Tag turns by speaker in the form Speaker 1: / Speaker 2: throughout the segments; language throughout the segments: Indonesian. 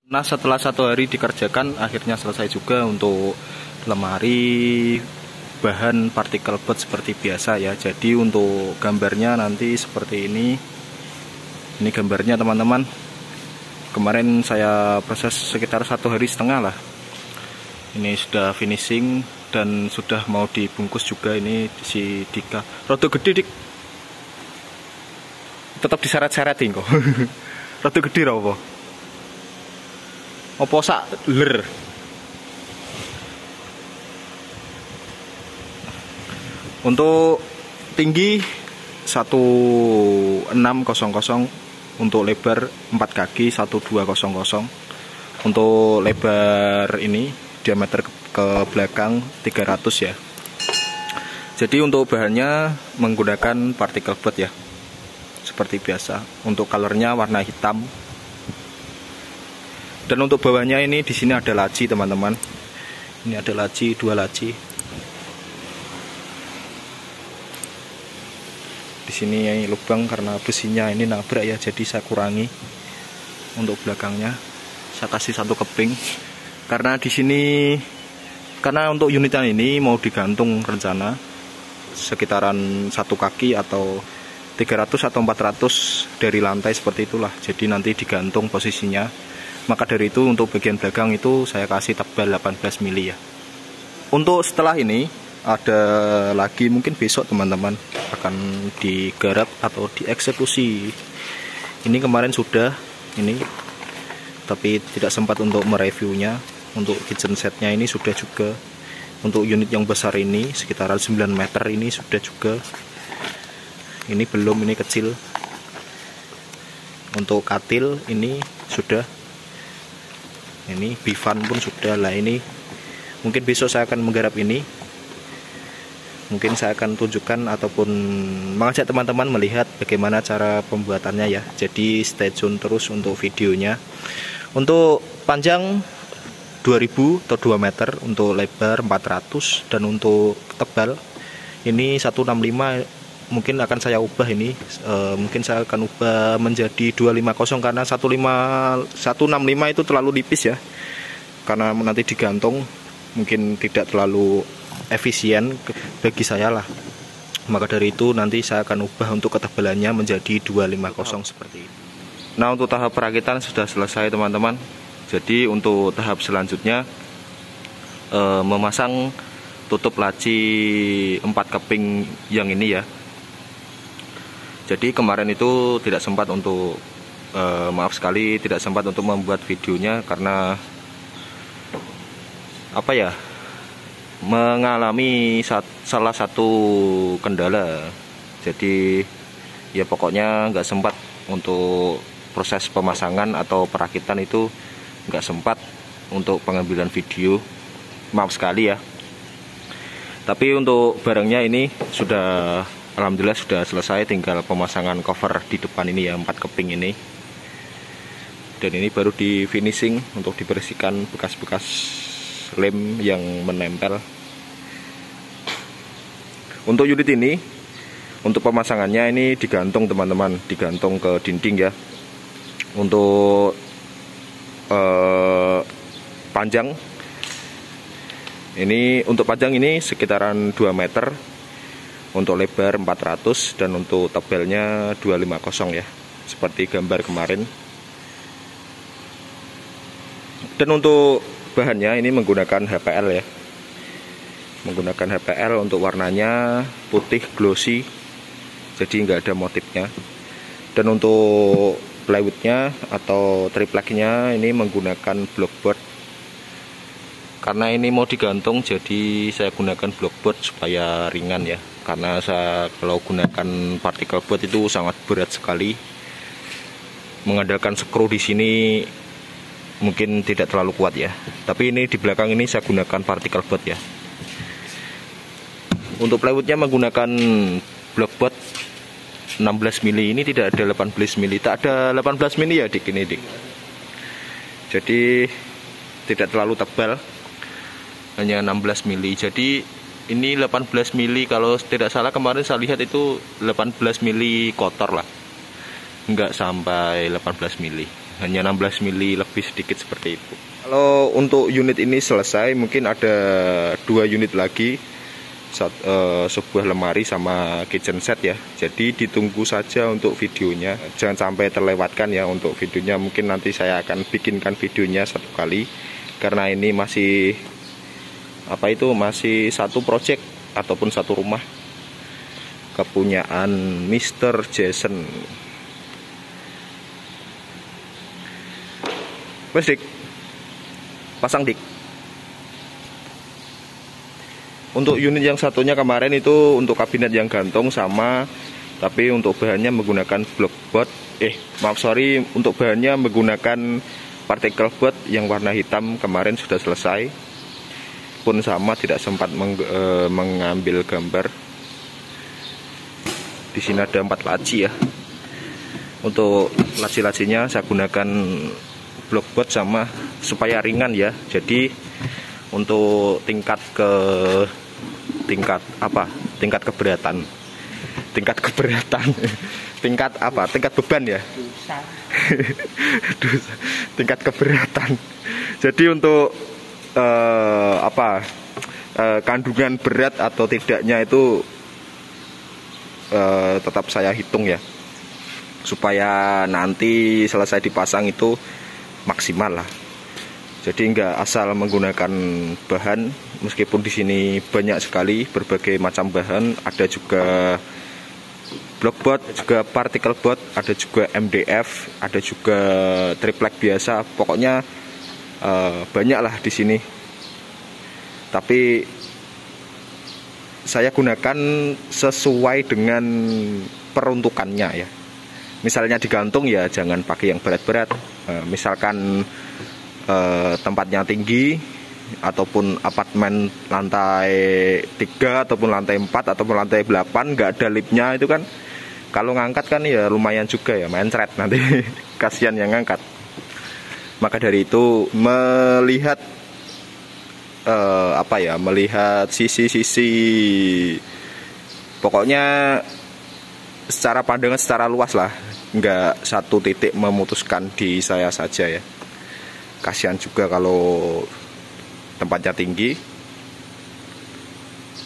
Speaker 1: Nah, setelah 1 hari dikerjakan, akhirnya selesai juga untuk lemari bahan partikel board seperti biasa ya. Jadi untuk gambarnya nanti seperti ini. Ini gambarnya teman-teman. Kemarin saya proses sekitar 1,5 hari lah. Ini sudah finishing dan sudah mau dibungkus juga. Ini si Dika. Rodo gede dik. Tetap diseret-seretin kok. Rodo gede apa? Apa sak ler. Untuk tinggi 1600, untuk lebar 4 kaki 1200. Untuk lebar ini diameter ke belakang 300 ya. Jadi untuk bahannya menggunakan partikel board ya. Seperti biasa. Untuk colornya warna hitam. Dan untuk bawahnya ini di sini ada laci teman-teman. Ini ada laci, 2 laci. Di sini ini lubang karena besinya ini nabrak ya, jadi saya kurangi. Untuk belakangnya saya kasih 1 keping. Karena di sini, karena untuk unitnya ini mau digantung rencana sekitaran 1 kaki atau 300 atau 400 dari lantai seperti itulah. Jadi nanti digantung posisinya. Maka dari itu untuk bagian belakang itu saya kasih tebal 18 mili ya. Untuk setelah ini ada lagi, mungkin besok teman-teman akan digarap atau dieksekusi. Ini kemarin sudah ini, tapi tidak sempat untuk mereviewnya. Untuk kitchen setnya ini sudah juga. Untuk unit yang besar ini sekitaran 9 meter ini sudah juga. Ini belum, ini kecil. Untuk katil ini sudah. Ini bifan pun sudah lah. Ini mungkin besok saya akan menggarap ini. Mungkin saya akan tunjukkan ataupun mengajak teman-teman melihat bagaimana cara pembuatannya ya. Jadi stay tune terus untuk videonya. Untuk panjang 2000 atau 2 meter, untuk lebar 400, dan untuk tebal ini 165. Mungkin akan saya ubah ini, mungkin saya akan ubah menjadi 250 karena 165 itu terlalu tipis ya. Karena nanti digantung mungkin tidak terlalu efisien bagi saya lah. Maka dari itu nanti saya akan ubah untuk ketebalannya menjadi 250 seperti ini. Nah, untuk tahap perakitan sudah selesai teman-teman. Jadi untuk tahap selanjutnya memasang tutup laci 4 keping yang ini ya. Jadi kemarin itu tidak sempat untuk maaf sekali tidak sempat untuk membuat videonya karena apa ya, mengalami salah satu kendala. Jadi ya pokoknya nggak sempat untuk proses pemasangan atau perakitan, itu nggak sempat untuk pengambilan video, maaf sekali ya. Tapi untuk barangnya ini sudah, alhamdulillah sudah selesai, tinggal pemasangan cover di depan ini ya, 4 keping ini. Dan ini baru di finishing untuk dibersihkan bekas-bekas lem yang menempel. Untuk unit ini, untuk pemasangannya ini digantung teman-teman, digantung ke dinding ya. Untuk panjang ini, untuk panjang ini sekitaran 2 meter. Untuk lebar 400 dan untuk tebalnya 250 ya, seperti gambar kemarin. Dan untuk bahannya ini menggunakan HPL ya. Menggunakan HPL, untuk warnanya putih glossy. Jadi nggak ada motifnya. Dan untuk plywoodnya atau tripleknya ini menggunakan blockboard. Karena ini mau digantung, jadi saya gunakan blockboard supaya ringan ya. Karena saya kalau gunakan partikel board itu sangat berat sekali. Mengandalkan skru di sini mungkin tidak terlalu kuat ya. Tapi ini di belakang ini saya gunakan partikel board ya. Untuk plywoodnya menggunakan blockboard 16 mili, ini tidak ada 18 mili. Tak ada 18 mili ya dik, ini dik. Jadi tidak terlalu tebal, hanya 16 mili. Jadi ini 18 mili, kalau tidak salah kemarin saya lihat itu 18 mili kotor lah, enggak sampai 18 mili. hanya 16 mili lebih sedikit seperti itu. Kalau untuk unit ini selesai, mungkin ada 2 unit lagi, sebuah lemari sama kitchen set ya. Jadi ditunggu saja untuk videonya, jangan sampai terlewatkan ya untuk videonya. Mungkin nanti saya akan bikinkan videonya satu kali, karena ini masih masih satu project ataupun satu rumah kepunyaan Mr. Jason. Wes Dik, pasang Dik. Untuk unit yang satunya kemarin itu untuk kabinet yang gantung sama, tapi untuk bahannya menggunakan blockboard. Untuk bahannya menggunakan particle board yang warna hitam, kemarin sudah selesai. Pun sama, tidak sempat mengambil gambar. Di sini ada 4 laci ya. Untuk laci-lacinya saya gunakan blockboard sama supaya ringan ya. Jadi untuk tingkat keberatan tingkat beban ya. Tingkat keberatan. Jadi untuk kandungan berat atau tidaknya itu tetap saya hitung ya, supaya nanti selesai dipasang itu maksimal lah. Jadi nggak asal menggunakan bahan, meskipun di sini banyak sekali berbagai macam bahan, ada juga blockboard, juga particle board, ada juga MDF, ada juga triplek biasa. Pokoknya banyak lah di sini. Tapi saya gunakan sesuai dengan peruntukannya ya. Misalnya digantung ya jangan pakai yang berat-berat. Misalkan tempatnya tinggi, ataupun apartemen lantai 3 ataupun lantai 4 ataupun lantai 8 nggak ada liftnya, itu kan kalau ngangkat kan ya lumayan juga ya, mencret nanti. Kasihan yang ngangkat. Maka dari itu melihat melihat sisi-sisi, pokoknya secara pandangan secara luas lah, nggak satu titik memutuskan di saya saja ya. Kasihan juga kalau tempatnya tinggi,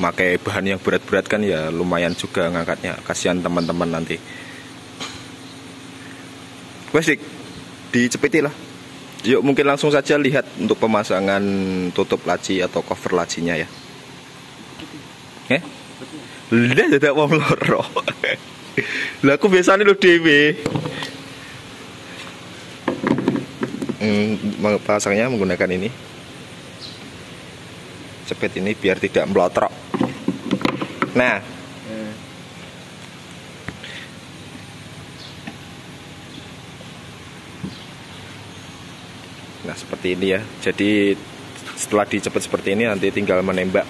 Speaker 1: pakai bahan yang berat-berat kan ya lumayan juga ngangkatnya. Kasihan teman-teman nanti. Wes Dik, dicepiti lah. Yuk mungkin langsung saja lihat untuk pemasangan tutup laci atau cover lacinya ya. Udah tidak mau loro. Lah aku biasanya lo dewe. Pasangnya menggunakan ini. Cepet ini biar tidak melotrok. Nah, seperti ini ya. Jadi setelah dicepet seperti ini nanti tinggal menembak.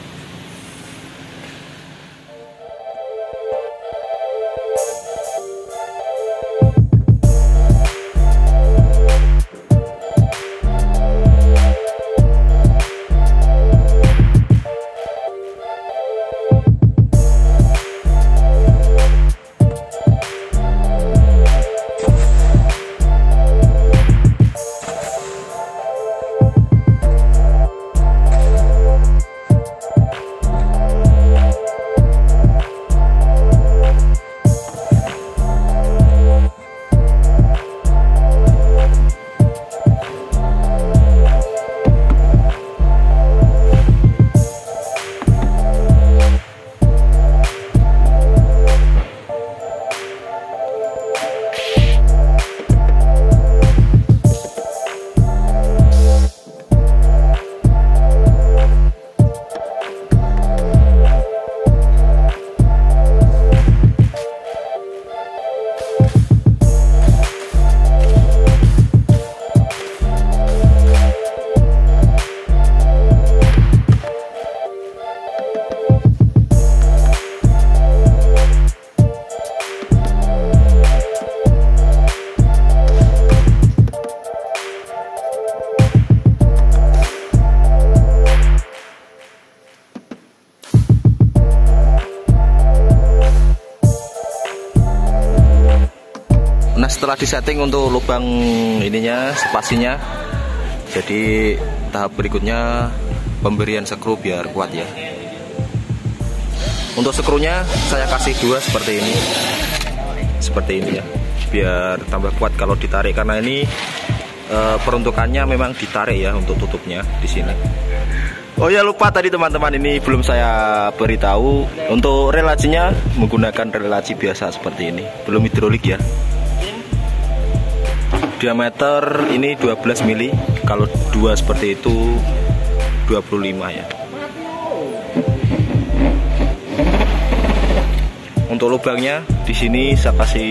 Speaker 1: setelah disetting untuk lubang ininya, spasinya, jadi tahap berikutnya pemberian skru biar kuat ya. Untuk skrunya saya kasih 2 seperti ini ya, biar tambah kuat kalau ditarik, karena ini peruntukannya memang ditarik ya untuk tutupnya di sini. Oh ya, lupa tadi teman-teman, ini belum saya beritahu, untuk relasinya menggunakan relasi biasa seperti ini, belum hidrolik ya. Diameter ini 12 mili, kalau 2 seperti itu 25 ya. Untuk lubangnya di sini saya kasih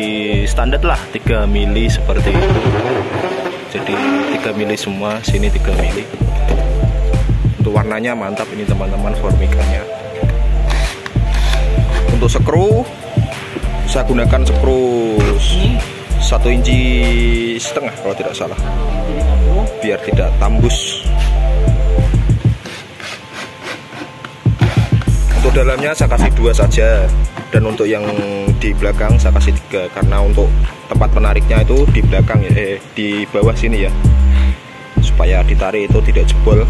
Speaker 1: standar lah 3 mili seperti itu. Jadi 3 mili semua, sini 3 mili. Untuk warnanya mantap ini teman-teman, formikanya. Untuk skru saya gunakan skru 1,5 inci kalau tidak salah, biar tidak tambus. Untuk dalamnya saya kasih 2 saja, dan untuk yang di belakang saya kasih 3, karena untuk tempat penariknya itu di belakang ya, di bawah sini ya, supaya ditarik itu tidak jebol.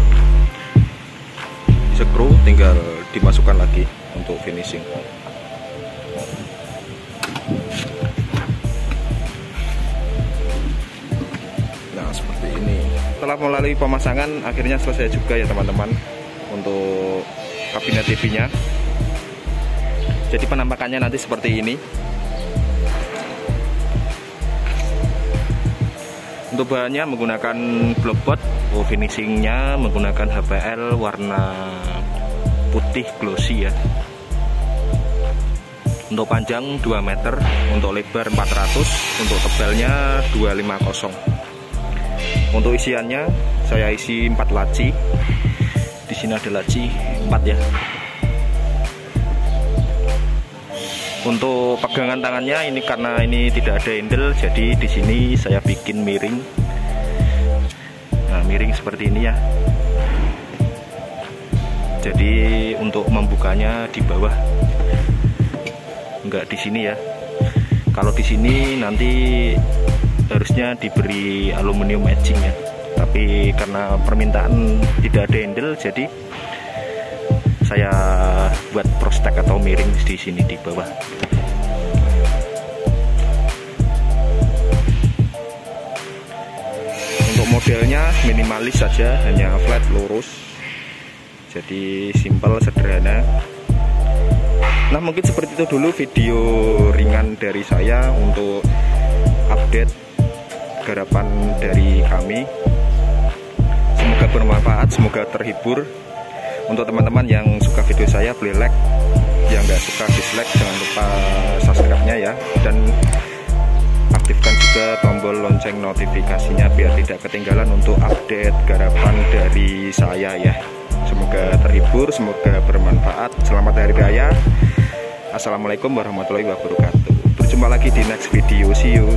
Speaker 1: Skru tinggal dimasukkan lagi untuk finishing. Nah seperti ini. Setelah melalui pemasangan akhirnya selesai juga ya teman-teman untuk kabinet TV-nya. Jadi penampakannya nanti seperti ini. Untuk bahannya menggunakan blockboard, finishingnya menggunakan HPL warna putih glossy ya. Untuk panjang 2 meter, untuk lebar 400, untuk tebalnya 250. Untuk isiannya saya isi 4 laci. Di sini ada laci 4 ya. Untuk pegangan tangannya ini, karena ini tidak ada handle, jadi di sini saya bikin miring. Nah, miring seperti ini ya. Jadi untuk membukanya di bawah, enggak di sini ya. Kalau di sini nanti harusnya diberi aluminium edging ya. Tapi karena permintaan tidak ada handle, jadi saya buat prostek atau miring di sini di bawah. Untuk modelnya minimalis saja, hanya flat lurus. Jadi simple, sederhana. Nah mungkin seperti itu dulu video ringan dari saya untuk update garapan dari kami. Semoga bermanfaat, semoga terhibur. Untuk teman-teman yang suka video saya boleh like, yang nggak suka dislike, jangan lupa subscribe-nya ya, dan aktifkan juga tombol lonceng notifikasinya biar tidak ketinggalan untuk update garapan dari saya ya. Semoga terhibur, semoga bermanfaat. Selamat Hari Raya. Assalamualaikum warahmatullahi wabarakatuh. Berjumpa lagi di next video. See you.